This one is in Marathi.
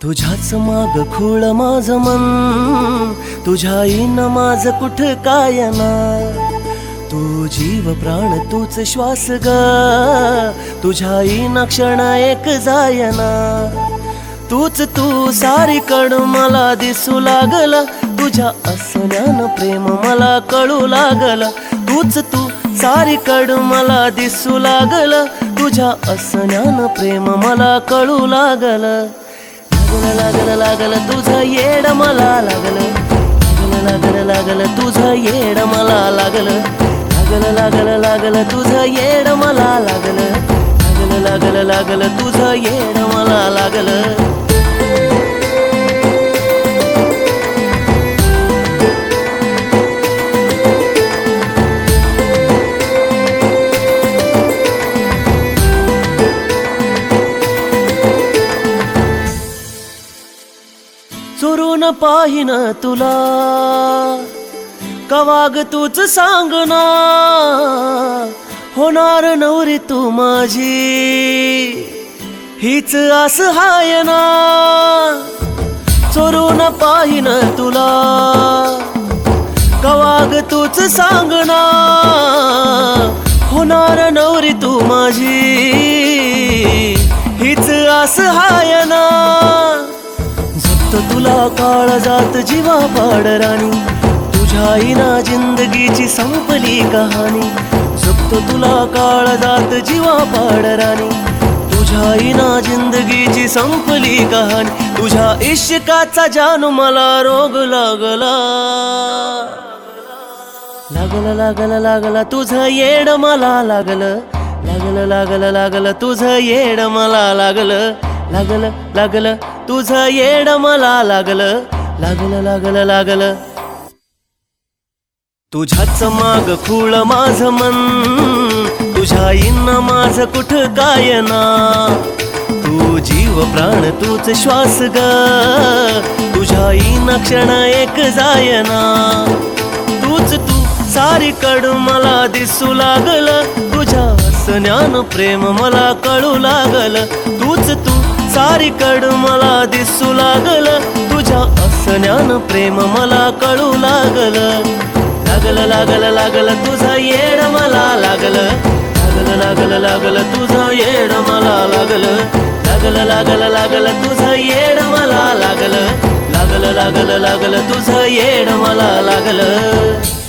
तुझ्याच माग खुळ माझं मन, तुझ्या येईना माझं कुठ काय ना. तू जीव प्राण तूच श्वास ग, तुझ्या येईना क्षण एक जायना. तूच तू सारीकडं मला दिसू लागला, तुझ्या असण्यानं प्रेम मला कळू लागला. तूच तू सारीकडं मला दिसू लागला, तुझ्या असण्यानं प्रेम मला कळू लागलं. लागलं लागलं तुझं येड मला लागलं, लागलं लागलं तुझं येड मला लागलं. लागलं लागलं तुझं येड मला लागलं, लागलं लागलं तुझं येड मला लागलं. चोरून पाहिन तुला कवाग तूच सांगना, होणार नवरी तू माझी हीच आस हाय ना. चोरून पाहिन तुला कवाग तूच सांगना, होणार नवरी तू माझी हीच आस हाय ना. तुला काळ जात जीवा पाडराणी, तुझ्या येईना जिंदगीची संपली कहाणी. जगतो तुला काळ जात जीवा पाडराणी, तुझ्या येईना जिंदगीची संपली कहाणी. तुझ्या इश्काचा जानू मला रोग लागला, लागलं लागलं लागलं तुझं येड मला लागलं. लागलं लागलं लागलं तुझं येड मला लागलं, लागलं लागलं तुझं येड मला लागलं. लागलं लागलं लागलं तुझ्याच माग खुळ माझं मन, तुझ्या येईना माझं कुठ काय ना. तू जीव प्राण तूच श्वास ग, तुझ्या येईना क्षण एक जायना. तूच तू सारीकडं मला दिसू लागलं, तुझ्या हसण्यानं प्रेम मला कळू लागलं. तूच तू सारीकडं मला दिसू लागलं, तुझ्या असण्यानं प्रेम मला कळू लागलं. लागलं लागलं लागलं तुझं येड मला लागलं, लागलं लागलं लागलं तुझं येड मला लागलं. लागलं लागलं लागलं तुझं येड मला लागलं, लागलं लागलं लागलं तुझं येड मला लागलं.